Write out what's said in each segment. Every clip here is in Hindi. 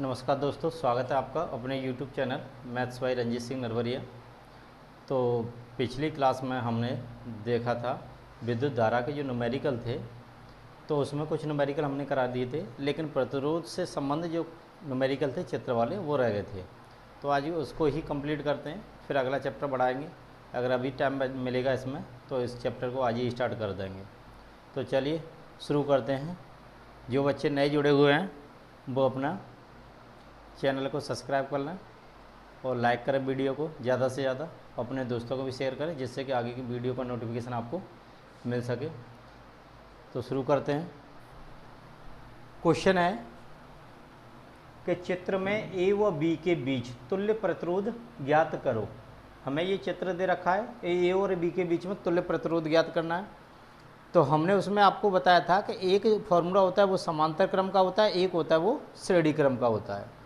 नमस्कार दोस्तों, स्वागत है आपका अपने YouTube channel maths by Ranjeet Singh Narwaria. तो पिछली क्लास में हमने देखा था विद्युत धारा के जो न्यूमेरिकल थे, तो उसमें कुछ न्यूमेरिकल हमने करा दिए थे, लेकिन प्रतिरोध से संबंध जो न्यूमेरिकल थे चित्र वाले वो रह गए थे। तो आज उसको ही कंप्लीट करते हैं, फिर अगला चैप्टर बढ़ाएंगे। अगर अभी टाइम मिलेगा इसमें तो इस चैप्टर को आज ही स्टार्ट कर देंगे। तो चलिए शुरू करते हैं। जो बच्चे नए जुड़े हुए हैं वो अपना चैनल को सब्सक्राइब कर लें और लाइक करें वीडियो को ज़्यादा से ज़्यादा, अपने दोस्तों को भी शेयर करें जिससे कि आगे की वीडियो का नोटिफिकेशन आपको मिल सके। तो शुरू करते हैं। क्वेश्चन है कि चित्र में ए व बी के बीच तुल्य प्रतिरोध ज्ञात करो। हमें ये चित्र दे रखा है, ए और बी के बीच में तुल्य प्रतिरोध ज्ञात करना है। तो हमने उसमें आपको बताया था कि एक फॉर्मूला होता है वो समांतर क्रम का होता है, एक होता है वो श्रेणी क्रम का होता है।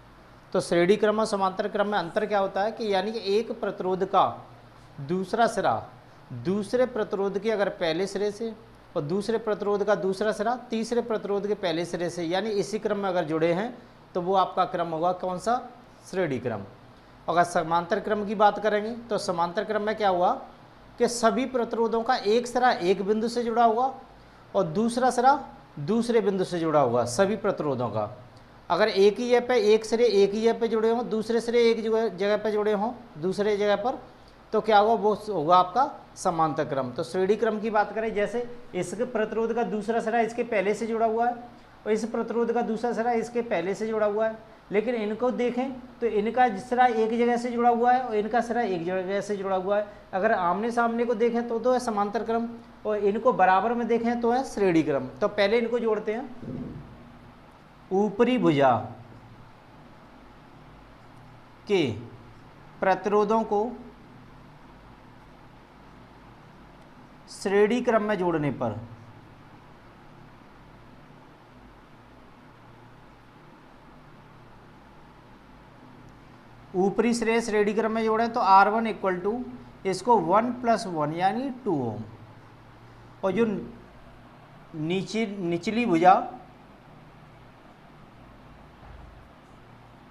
तो श्रेणी क्रम और समांतर क्रम में अंतर क्या होता है कि यानी कि एक प्रतिरोध का दूसरा सिरा दूसरे प्रतिरोध के अगर पहले सिरे से और दूसरे प्रतिरोध का दूसरा सिरा तीसरे प्रतिरोध के पहले सिरे से यानी इसी क्रम में अगर जुड़े हैं तो वो आपका क्रम होगा कौन सा? श्रेणी क्रम। अगर समांतर क्रम की बात करेंगे तो समांतर क्रम में क्या हुआ कि सभी प्रतिरोधों का एक सिरा एक बिंदु से जुड़ा हुआ और दूसरा सिरा दूसरे बिंदु से जुड़ा हुआ। सभी प्रतिरोधों का अगर एक ही जगह पे एक सिरे एक ही जगह पे जुड़े हों, दूसरे सिरे एक जगह पे जुड़े हों दूसरे जगह पर, तो क्या होगा? वो होगा आपका समांतर क्रम। तो श्रेणी क्रम की बात करें, जैसे इसके प्रतिरोध का दूसरा सिरा इसके पहले से जुड़ा हुआ है और इस प्रतिरोध का दूसरा सिरा इसके पहले से जुड़ा हुआ है, लेकिन इनको देखें तो इनका सिरा एक जगह से जुड़ा हुआ है और इनका सिरा एक जगह से जुड़ा हुआ है। अगर आमने सामने को देखें तो है समांतर क्रम और इनको बराबर में देखें तो है श्रेणी क्रम। तो पहले इनको जोड़ते हैं। ऊपरी भुजा के प्रतिरोधों को श्रेणी क्रम में जोड़ने पर ऊपरी सिरे श्रेणी क्रम में जोड़ें तो R1 इक्वल टू इसको 1 + 1 यानी 2 ओम और जो निचली भुजा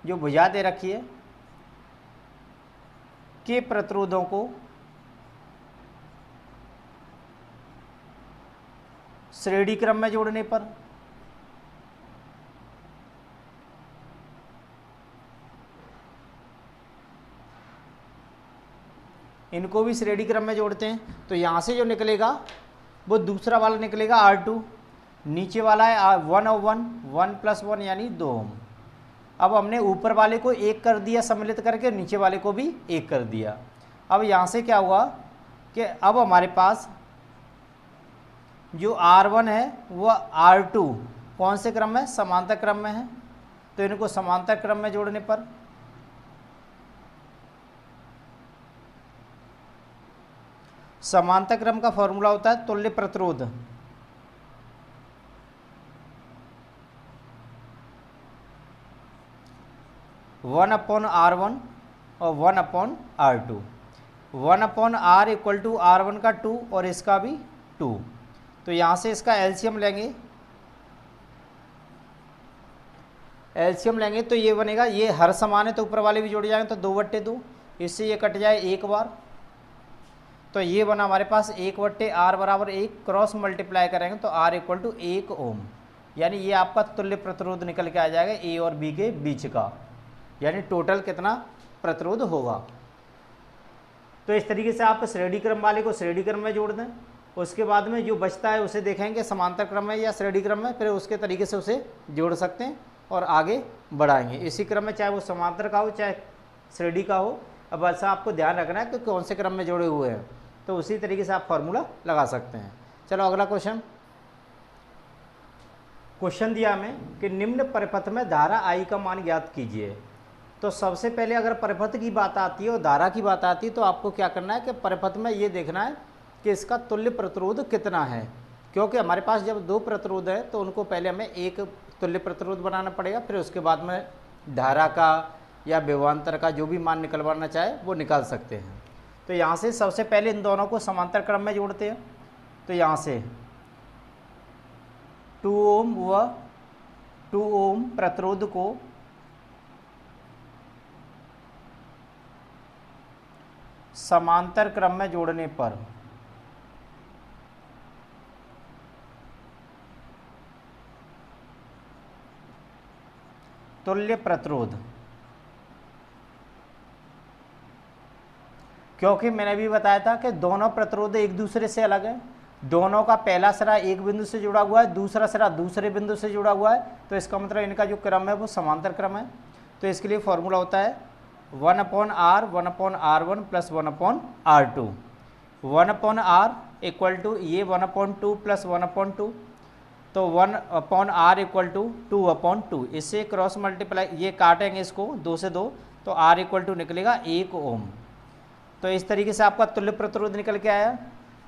जो भुजा दे रखी है के प्रतिरोधों को श्रेणी क्रम में जोड़ने पर इनको भी श्रेणी क्रम में जोड़ते हैं। तो यहाँ से जो निकलेगा वो दूसरा वाला निकलेगा R2, नीचे वाला है 1 और 1 1 + 1 यानी 2 ओम। अब हमने ऊपर वाले को एक कर दिया सम्मिलित करके, नीचे वाले को भी एक कर दिया। अब यहाँ से क्या हुआ कि अब हमारे पास जो R1 है वो R2 कौन से क्रम में? समांतर क्रम में है। तो इनको समांतर क्रम में जोड़ने पर समांतर क्रम का फॉर्मूला होता है तुल्य प्रतिरोध। (1/R1) और 1/R2। 1/R equal to R1 का 2 और इसका भी 2। तो यहाँ से इसका एलसीएम लेंगे, तो ये बनेगा, ये हर समान है तो ऊपर वाले भी जोड़ जाएंगे तो 2/2, इससे ये कट जाए एक बार। तो ये बना हमारे पास 1/R बराबर 1, क्रॉस मल्टीप्लाई करेंगे तो R इक्वल टू 1 ओम, यानी ये आपका तुल्य प्रतिरोध निकल के आ जाएगा ए और बी के बीच का, यानी टोटल कितना प्रतिरोध होगा। तो इस तरीके से आप श्रेणी क्रम वाले को श्रेणी क्रम में जोड़ दें, उसके बाद में जो बचता है उसे देखेंगे समांतर क्रम में या श्रेणी क्रम में, फिर उसके तरीके से उसे जोड़ सकते हैं और आगे बढ़ाएंगे इसी क्रम में, चाहे वो समांतर का हो चाहे श्रेणी का हो। अब ऐसा आपको ध्यान रखना है कि कौन से क्रम में जोड़े हुए हैं, तो उसी तरीके से आप फॉर्मूला लगा सकते हैं। चलो अगला क्वेश्चन दिया हमें कि निम्न परिपथ में धारा I का मान ज्ञात कीजिए। तो सबसे पहले अगर परिपथ की बात आती है और धारा की बात आती है तो आपको क्या करना है कि परिपथ में ये देखना है कि इसका तुल्य प्रतिरोध कितना है, क्योंकि हमारे पास जब दो प्रतिरोध है तो उनको पहले हमें एक तुल्य प्रतिरोध बनाना पड़ेगा, फिर उसके बाद में धारा का या विभवांतर का जो भी मान निकलवाना चाहे वो निकाल सकते हैं। तो यहाँ से सबसे पहले इन दोनों को समांतर क्रम में जोड़ते हैं। तो यहाँ से 2 ओम व 2 ओम प्रतिरोध को समांतर क्रम में जोड़ने पर तुल्य प्रतिरोध, क्योंकि मैंने भी बताया था कि दोनों प्रतिरोध एक दूसरे से अलग है। दोनों का पहला सिरा एक बिंदु से जुड़ा हुआ है, दूसरा सिरा दूसरे बिंदु से जुड़ा हुआ है, तो इसका मतलब इनका जो क्रम है वो समांतर क्रम है। तो इसके लिए फॉर्मूला होता है 1/r 1/r1 plus 1/r2। 1/r equal to ये 1/2 प्लस 1/2, तो 1/r इक्वल टू 2/2। इससे क्रॉस मल्टीप्लाई ये काटेंगे इसको 2 से 2, तो r इक्वल टू निकलेगा 1 ओम। तो इस तरीके से आपका तुल्य प्रतिरोध निकल के आया।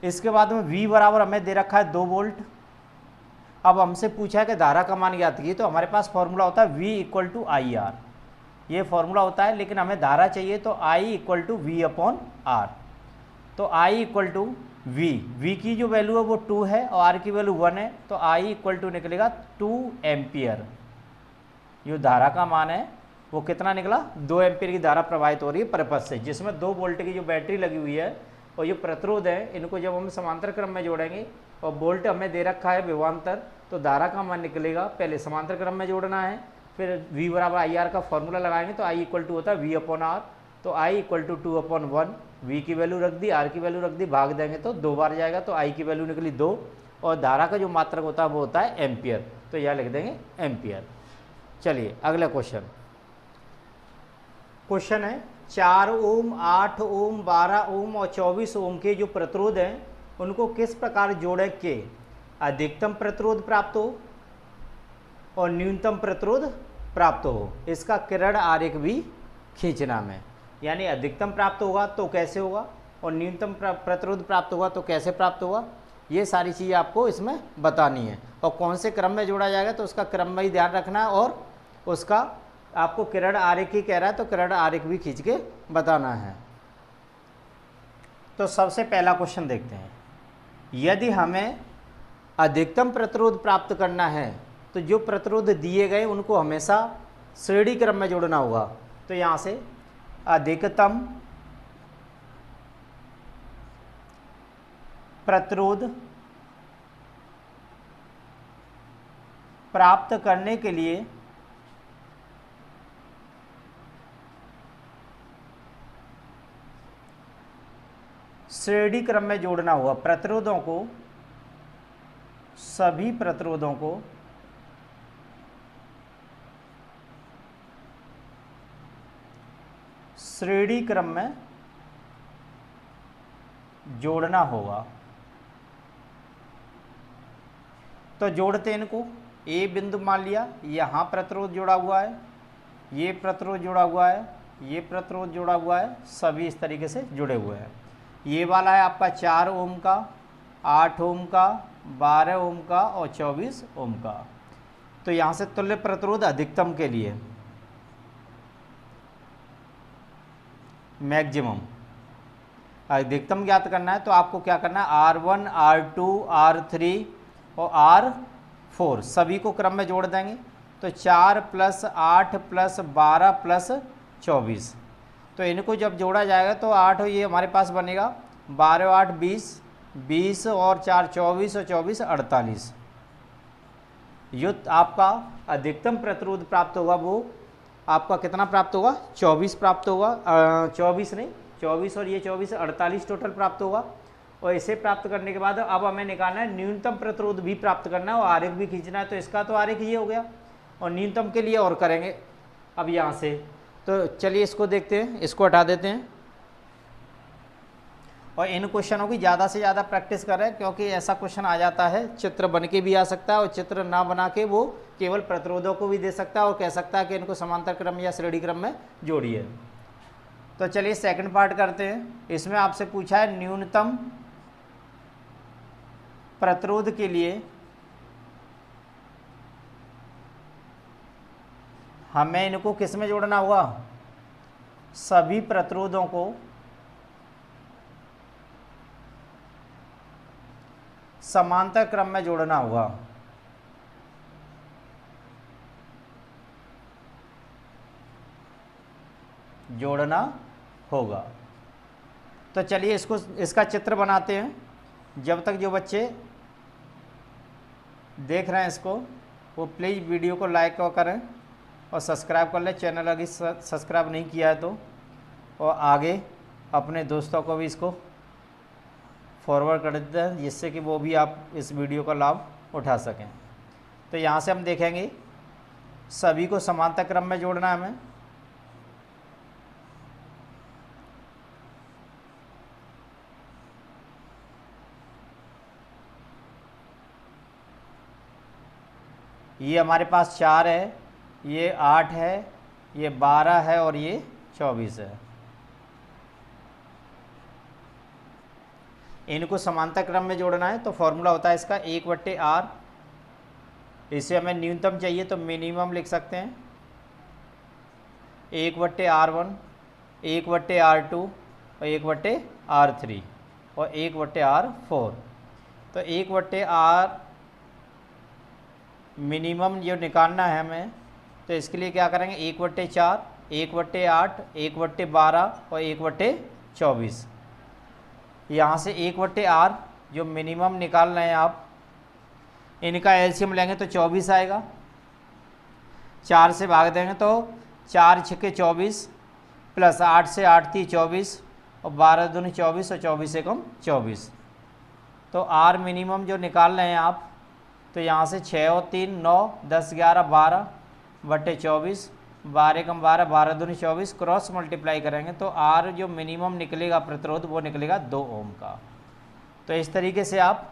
इसके बाद में V बराबर हमें दे रखा है 2 वोल्ट। अब हमसे पूछा है कि धारा का मान ज्ञात कीजिए, तो हमारे पास फॉर्मूला होता है V इक्वल टू IR, ये फॉर्मूला होता है। लेकिन हमें धारा चाहिए तो I इक्वल टू V/R। तो I इक्वल टू V की जो वैल्यू है वो 2 है और R की वैल्यू 1 है, तो I इक्वल टू निकलेगा 2 एम्पियर। जो धारा का मान है वो कितना निकला, 2 एम्पियर की धारा प्रवाहित हो रही है परिपथ से, जिसमें 2 वोल्ट की जो बैटरी लगी हुई है और जो प्रतिरोध है, इनको जब हम समांतर क्रम में जोड़ेंगे और वोल्ट हमें दे रखा है विभवांतर, तो धारा का मान निकलेगा। पहले समांतर क्रम में जोड़ना है, फिर V बराबर IR का फॉर्मूला लगाएंगे तो I इक्वल टू होता है V/R। तो I इक्वल टू 2/1, V की वैल्यू रख दी, R की वैल्यू रख दी, भाग देंगे तो 2 बार जाएगा, तो I की वैल्यू निकली 2, और धारा का जो मात्रक होता है वो होता है एम्पियर, तो यह लिख देंगे एम्पियर। चलिए अगला क्वेश्चन है 4 ओम, 8 ओम, 12 ओम और 24 ओम के जो प्रतिरोध हैं उनको किस प्रकार जोड़ें कि अधिकतम प्रतिरोध प्राप्त हो और न्यूनतम प्रतिरोध प्राप्त हो। इसका किरण आरेख भी खींचना में, यानी अधिकतम प्राप्त होगा तो कैसे होगा और न्यूनतम प्रतिरोध प्राप्त होगा तो कैसे प्राप्त होगा, ये सारी चीज़ें आपको इसमें बतानी है। और कौन से क्रम में जोड़ा जाएगा तो उसका क्रम में ही ध्यान रखना है, और उसका आपको किरण आरेख ही कह रहा है तो किरण आरेख भी खींच के बताना है। तो सबसे पहला क्वेश्चन देखते हैं, यदि हमें अधिकतम प्रतिरोध प्राप्त करना है तो जो प्रतिरोध दिए गए उनको हमेशा श्रेणी क्रम में जोड़ना होगा। तो यहाँ से अधिकतम प्रतिरोध प्राप्त करने के लिए श्रेणी क्रम में जोड़ना होगा। प्रतिरोधों को, सभी प्रतिरोधों को श्रेणी क्रम में जोड़ना होगा। तो जोड़ते हैं इनको, ए बिंदु मान लिया, यहाँ प्रतिरोध जुड़ा हुआ है, ये प्रतिरोध जुड़ा हुआ है, ये प्रतिरोध जुड़ा हुआ है, सभी इस तरीके से जुड़े हुए हैं। ये वाला है आपका 4 ओम का, 8 ओम का, 12 ओम का और 24 ओम का। तो यहाँ से तुल्य प्रतिरोध अधिकतम के लिए मैक्सिमम अधिकतम ज्ञात करना है, तो आपको क्या करना है, R1, R2, R3 और R4 सभी को क्रम में जोड़ देंगे। तो 4 + 8 + 12 + 24, तो इनको जब जोड़ा जाएगा तो 8 ये हमारे पास बनेगा, 12 8 20, 20 और 4 24 और 24 48। युक्त आपका अधिकतम प्रतिरोध प्राप्त होगा वो आपका कितना प्राप्त होगा, 24 प्राप्त होगा, 24 नहीं, 24 और ये 24 48 टोटल प्राप्त होगा। और इसे प्राप्त करने के बाद अब हमें निकालना है न्यूनतम प्रतिरोध भी प्राप्त करना है और आरेख भी खींचना है। तो इसका तो आरेख ये हो गया, और न्यूनतम के लिए और करेंगे अब यहाँ से। तो चलिए इसको देखते हैं, इसको हटा देते हैं और इन क्वेश्चनों की ज़्यादा से ज़्यादा प्रैक्टिस करें, क्योंकि ऐसा क्वेश्चन आ जाता है चित्र बन के भी आ सकता है और चित्र ना बना के वो केवल प्रतिरोधों को भी दे सकता है और कह सकता है कि इनको समांतर क्रम या श्रेणी क्रम में जोड़िए। तो चलिए सेकंड पार्ट करते हैं। इसमें आपसे पूछा है न्यूनतम प्रतिरोध के लिए हमें इनको किस में जोड़ना होगा, सभी प्रतिरोधों को समांतर क्रम में जोड़ना होगा। तो चलिए इसका चित्र बनाते हैं। जब तक जो बच्चे देख रहे हैं इसको, वो प्लीज़ वीडियो को लाइक करें और सब्सक्राइब कर लें, चैनल अभी सब्सक्राइब नहीं किया है तो, और आगे अपने दोस्तों को भी इसको फॉरवर्ड कर देते हैं, जिससे कि वो भी आप इस वीडियो का लाभ उठा सकें। तो यहाँ से हम देखेंगे सभी को समांतर क्रम में जोड़ना है हमें। ये हमारे पास 4 है, ये 8 है, ये 12 है और ये 24 है। इनको समांतर क्रम में जोड़ना है तो फॉर्मूला होता है इसका 1/r। इसे हमें न्यूनतम चाहिए तो मिनिमम लिख सकते हैं 1/r1, 1/r2 और 1/r3 और 1/r4। तो 1/r मिनिमम जो निकालना है हमें, तो इसके लिए क्या करेंगे 1/4, 1/8, 1/12 और 1/24। यहाँ से 1/r जो मिनिमम निकाल रहे हैं आप, इनका एलसीएम लेंगे तो 24 आएगा। 4 से भाग देंगे तो 4 छक्के 24 प्लस 8 से 8 थी 24 और 12 दूनी 24 और 24 एकम 24। तो आर मिनिमम जो निकाल रहे हैं आप, तो यहाँ से 6 और 3 9, 10 11 12 बटे 24, 12 एकम 12, 12 दूनी 24, क्रॉस मल्टीप्लाई करेंगे तो आर जो मिनिमम निकलेगा प्रतिरोध वो निकलेगा 2 ओम का। तो इस तरीके से आप,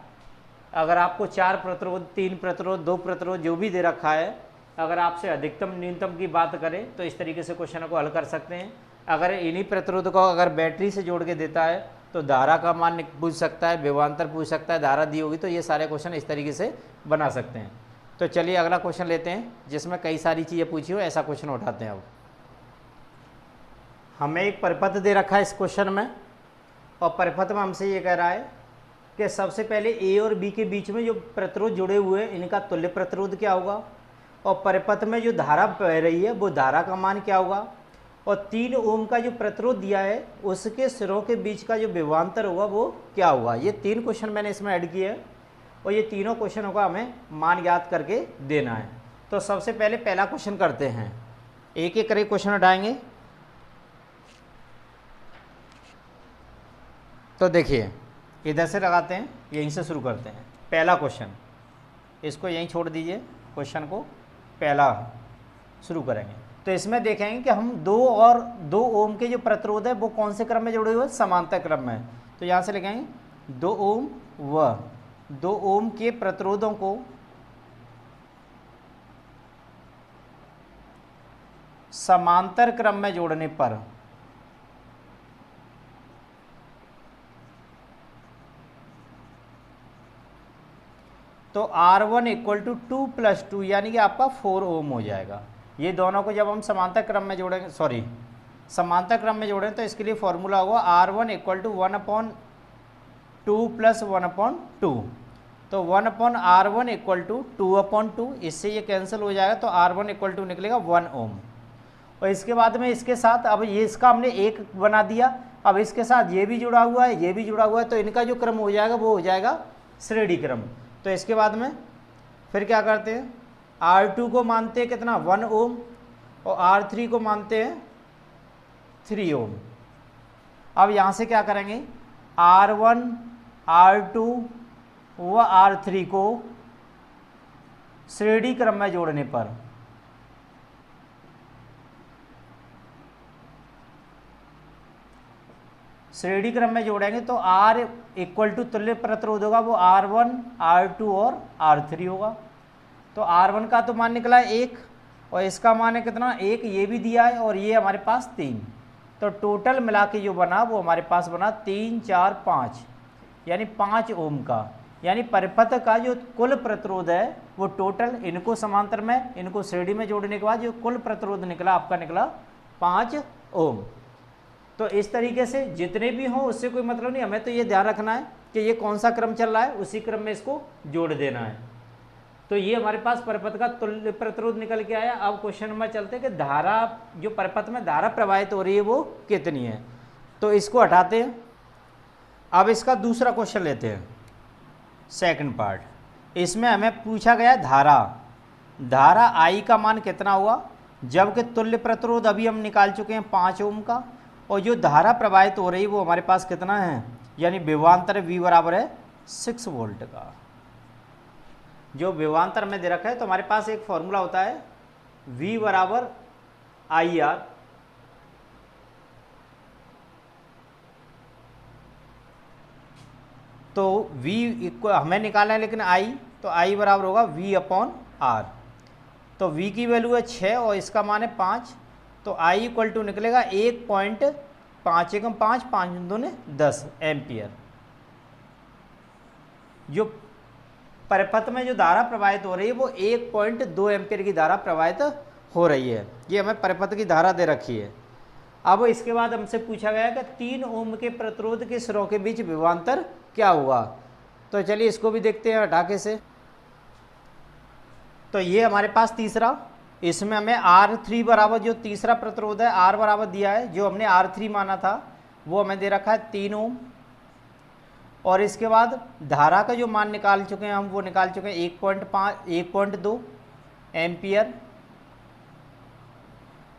अगर आपको 4 प्रतिरोध, 3 प्रतिरोध, 2 प्रतिरोध जो भी दे रखा है, अगर आपसे अधिकतम न्यूनतम की बात करें तो इस तरीके से क्वेश्चन को हल कर सकते हैं। अगर इन्हीं प्रतिरोध को अगर बैटरी से जोड़ के देता है तो धारा का मान पूछ सकता है, विभवांतर पूछ सकता है, धारा दी होगी, तो ये सारे क्वेश्चन इस तरीके से बना सकते हैं। तो चलिए अगला क्वेश्चन लेते हैं जिसमें कई सारी चीज़ें पूछी हो, ऐसा क्वेश्चन उठाते हैं। अब हमें एक परिपथ दे रखा है इस क्वेश्चन में, और परिपथ में हमसे ये कह रहा है कि सबसे पहले ए और बी के बीच में जो प्रतिरोध जुड़े हुए हैं इनका तुल्य प्रतिरोध क्या होगा, और परिपथ में जो धारा बह रही है वो धारा का मान क्या होगा, और 3 ओम का जो प्रतिरोध दिया है उसके सिरों के बीच का जो विभवांतर होगा वो क्या होगा। ये 3 क्वेश्चन मैंने इसमें ऐड किए हैं और ये तीनों क्वेश्चनों का हमें मान ज्ञात करके देना है। तो सबसे पहले पहला क्वेश्चन करते हैं, एक एक करके क्वेश्चन उठाएंगे। तो देखिए इधर से लगाते हैं, यहीं से शुरू करते हैं। पहला क्वेश्चन, इसको यहीं छोड़ दीजिए, क्वेश्चन को पहला शुरू करेंगे। तो इसमें देखेंगे कि हम 2 ओम के जो प्रतिरोध है वो कौन से क्रम में जुड़े हुए हैं, समांतर क्रम में। तो यहाँ से लिखेंगे 2 ओम व 2 ओम के प्रतिरोधों को समांतर क्रम में जोड़ने पर तो R1 = 2 + 2 यानी कि आपका 4 ओम हो जाएगा। ये दोनों को जब हम समांतर क्रम में जोड़ेंगे, समांतर क्रम में जोड़ें तो इसके लिए फॉर्मूला होगा R1 = 1/2 + 1/2। तो 1/R1 = 2/2, इससे ये कैंसिल हो जाएगा तो R1 = निकलेगा 1 ओम। और इसके बाद में इसके साथ अब ये इसका हमने एक बना दिया, अब इसके साथ ये भी जुड़ा हुआ है, ये भी जुड़ा हुआ है, तो इनका जो क्रम हो जाएगा वो हो जाएगा श्रेणी क्रम। तो इसके बाद में फिर क्या करते हैं, R2 को मानते हैं कितना 1 ओम और R3 को मानते हैं 3 ओम। अब यहाँ से क्या करेंगे, R1, R2 व R3 को श्रेणी क्रम में जोड़ने पर श्रेणी क्रम में जोड़ेंगे तो R = तुल्य प्रतिरोध होगा वो R1, R2 और R3 होगा। तो R1 का तो मान निकला है 1 और इसका मान है कितना 1, ये भी दिया है और ये हमारे पास 3। तो टोटल मिला के जो बना वो हमारे पास बना 3 4 5 यानी 5 ओम का। यानी परिपथ का जो कुल प्रतिरोध है वो टोटल, इनको समांतर में इनको श्रेणी में जोड़ने के बाद जो कुल प्रतिरोध निकला आपका निकला 5 ओम। तो इस तरीके से जितने भी हों उससे कोई मतलब नहीं, हमें तो ये ध्यान रखना है कि ये कौन सा क्रम चल रहा है उसी क्रम में इसको जोड़ देना है। तो ये हमारे पास परिपथ का तुल्य प्रतिरोध निकल के आया। अब क्वेश्चन नंबर चलते हैं कि धारा, जो परिपथ में धारा प्रवाहित हो रही है वो कितनी है। तो इसको हटाते हैं, अब इसका दूसरा क्वेश्चन लेते हैं, सेकंड पार्ट। इसमें हमें पूछा गया धारा I का मान कितना हुआ, जबकि तुल्य प्रतिरोध अभी हम निकाल चुके हैं 5 ओम का, और जो धारा प्रवाहित हो रही वो हमारे पास कितना है, यानी विभवांतर V बराबर है 6 वोल्ट का। जो विभवांतर में दे रखा है तो हमारे पास एक फॉर्मूला होता है V बराबर IR, तो V हमें निकालना है लेकिन I, तो I बराबर होगा V अपॉन R। तो V की वैल्यू है 6 और इसका मान है 5, तो I इक्वल टू निकलेगा 1.5 एकम 5 5 दूने 10 एम्पियर। जो परिपथ में जो धारा प्रवाहित हो रही है वो 1.2 एम्पियर की धारा प्रवाहित हो रही है। ये हमें परिपथ की धारा दे रखी है। अब इसके बाद हमसे पूछा गया कि 3 ओम के प्रतिरोध के सिरों के बीच विभवांतर क्या होगा। तो चलिए इसको भी देखते हैं हटाके से। तो ये हमारे पास तीसरा, इसमें हमें R3 बराबर जो तीसरा प्रतिरोध है R बराबर दिया है, जो हमने R3 माना था वो हमें दे रखा है 3 ओम। और इसके बाद धारा का जो मान निकाल चुके हैं हम, वो निकाल चुके हैं 1.2 एम्पियर।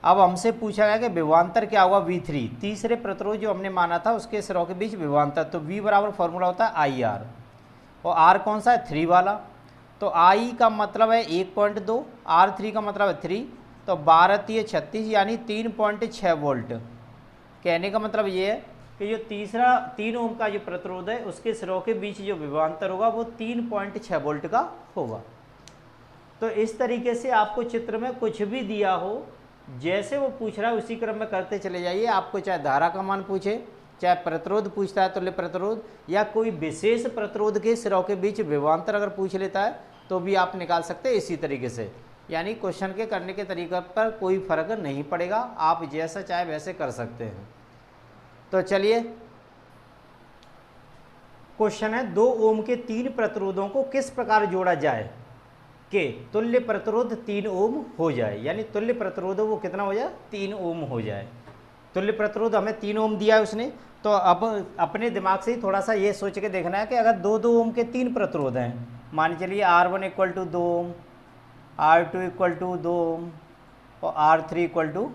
अब हमसे पूछा गया कि विभवांतर क्या होगा V3, तीसरे प्रतिरोध जो हमने माना था उसके सिरों के बीच विभवांतर। तो V बराबर फॉर्मूला होता है IR, और R कौन सा है 3 वाला, तो I का मतलब है 1.2, R3 का मतलब है 3, तो 12 3 36 यानी 3.6 वोल्ट। कहने का मतलब ये है कि जो 3 ओम का जो प्रतिरोध है उसके सिरों के बीच जो विभवांतर होगा वो 3.6 वोल्ट का होगा। तो इस तरीके से आपको चित्र में कुछ भी दिया हो, जैसे वो पूछ रहा है उसी क्रम में करते चले जाइए। आपको चाहे धारा का मान पूछे, चाहे प्रतिरोध पूछता है तुल्य प्रतिरोध, या कोई विशेष प्रतिरोध के सिरों के बीच विभवांतर अगर पूछ लेता है तो भी आप निकाल सकते हैं इसी तरीके से। यानी क्वेश्चन के करने के तरीके पर कोई फर्क नहीं पड़ेगा, आप जैसा चाहे वैसे कर सकते हैं। तो चलिए क्वेश्चन है 2 ओम के 3 प्रतिरोधों को किस प्रकार जोड़ा जाए कि तुल्य प्रतिरोध 3 ओम हो जाए, यानी तुल्य प्रतिरोध वो कितना हो जाए 3 ओम हो जाए। तुल्य प्रतिरोध हमें 3 ओम दिया है उसने, तो अब अपने दिमाग से ही थोड़ा सा ये सोच के देखना है कि अगर 2 ओम के 3 प्रतिरोध हैं, मान चलिए R1 equal to 2 ohm, R2 equal to 2 ohm और R3 इक्वल टू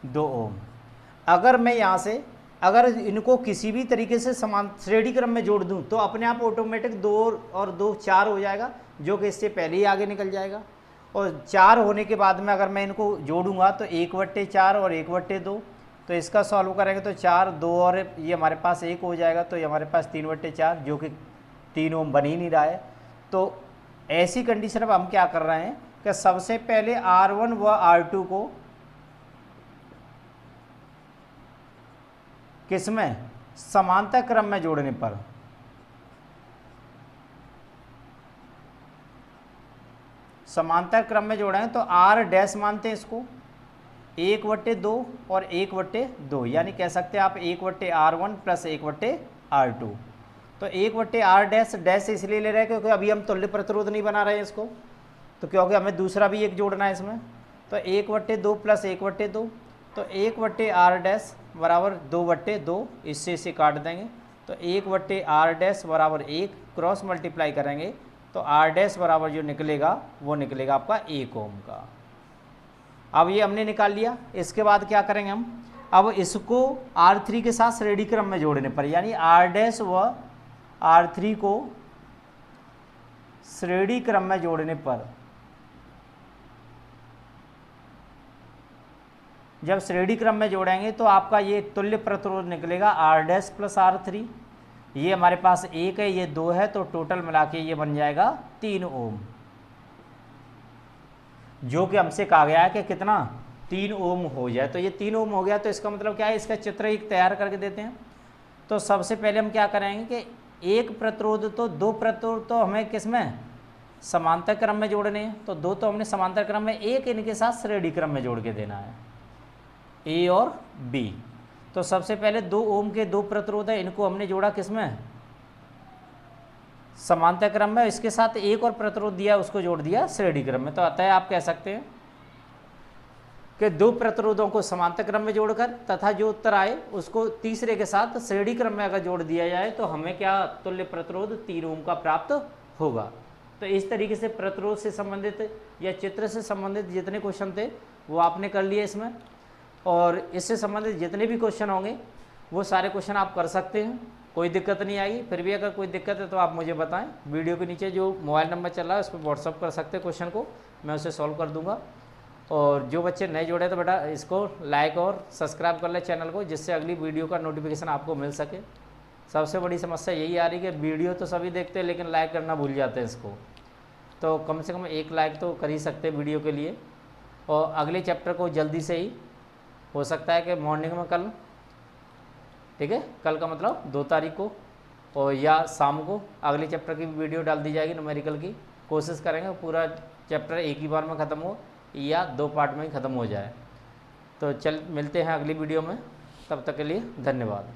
2 ओम। अगर मैं यहाँ से अगर इनको किसी भी तरीके से समान श्रेणी क्रम में जोड़ दूँ तो अपने आप ऑटोमेटिक 2 और 2 4 हो जाएगा, जो कि इससे पहले ही आगे निकल जाएगा। और 4 होने के बाद में अगर मैं इनको जोड़ूंगा तो 1/4 और 1/2, तो इसका सॉल्व करेंगे तो 4 2 और ये हमारे पास 1 हो जाएगा, तो ये हमारे पास 3/4, जो कि 3 ओम बन ही नहीं रहा है। तो ऐसी कंडीशन में हम क्या कर रहे हैं कि सबसे पहले R1 व R2 को किसमें समांतर क्रम में जोड़ने पर समांतर क्रम में जोड़ेंगे तो R डैश मानते हैं इसको 1/2 और 1/2, यानी कह सकते हैं आप 1/R1 प्लस 1/R2। तो 1/R डैश डैश इसलिए ले रहे हैं क्योंकि अभी हम तुल्य प्रतिरोध नहीं बना रहे हैं इसको, तो क्योंकि हमें दूसरा भी एक जोड़ना है इसमें। तो 1/2 प्लस 1/2, तो 1/R डैश बराबर 2/2, इससे इसे काट देंगे तो 1/R डैश बराबर 1, क्रॉस मल्टीप्लाई करेंगे तो R डैश बराबर जो निकलेगा वो निकलेगा आपका 1 ओम का। अब ये हमने निकाल लिया। इसके बाद क्या करेंगे हम, अब इसको R3 के साथ श्रेणी क्रम में जोड़ने पर, यानी R डैश व R3 को श्रेणी क्रम में जोड़ने पर, जब श्रेणी क्रम में जोड़ेंगे तो आपका ये तुल्य प्रतिरोध निकलेगा R डैश प्लस R3। ये हमारे पास 1 है, ये 2 है, तो टोटल मिला के ये बन जाएगा 3 ओम, जो कि हमसे कहा गया है कि कितना 3 ओम हो जाए। तो ये 3 ओम हो गया, तो इसका मतलब क्या है, इसका चित्र एक तैयार करके देते हैं। तो सबसे पहले हम क्या करेंगे कि एक प्रतिरोध तो 2 प्रतिरोध तो हमें किसमें समांतर क्रम में जोड़ने हैं, तो 2 तो हमने समांतर क्रम में, एक इनके साथ श्रेणी क्रम में जोड़ के देना है, A और B। तो सबसे पहले 2 ओम के 2 प्रतिरोध है, इनको हमने जोड़ा किसमें समांतर क्रम में, इसके साथ एक और प्रतिरोध दिया उसको जोड़ दिया श्रेणी क्रम में। तो अतः आप कह सकते हैं कि दो प्रतिरोधों को समांतर क्रम में जोड़कर तथा जो उत्तर आए उसको तीसरे के साथ श्रेणी क्रम में अगर जोड़ दिया जाए तो हमें क्या तुल्य प्रतिरोध 3 ओम का प्राप्त होगा। तो इस तरीके से प्रतिरोध से संबंधित या चित्र से संबंधित जितने क्वेश्चन थे वो आपने कर लिए इसमें, और इससे संबंधित जितने भी क्वेश्चन होंगे वो सारे क्वेश्चन आप कर सकते हैं, कोई दिक्कत नहीं आएगी। फिर भी अगर कोई दिक्कत है तो आप मुझे बताएं, वीडियो के नीचे जो मोबाइल नंबर चल रहा है उस पर व्हाट्सअप कर सकते हैं क्वेश्चन को, मैं उसे सॉल्व कर दूंगा। और जो बच्चे नए जुड़े तो बेटा इसको लाइक और सब्सक्राइब कर ले चैनल को, जिससे अगली वीडियो का नोटिफिकेशन आपको मिल सके। सबसे बड़ी समस्या यही आ रही है कि वीडियो तो सभी देखते हैं लेकिन लाइक करना भूल जाते हैं इसको, तो कम से कम 1 लाइक तो कर ही सकते हैं वीडियो के लिए। और अगले चैप्टर को जल्दी से ही हो सकता है कि मॉर्निंग में कल, ठीक है, कल का मतलब 2 तारीख को, और या शाम को अगले चैप्टर की वीडियो डाल दी जाएगी न्यूमेरिकल की। कोशिश करेंगे पूरा चैप्टर एक ही बार में ख़त्म हो या 2 पार्ट में ही ख़त्म हो जाए। तो चल मिलते हैं अगली वीडियो में, तब तक के लिए धन्यवाद।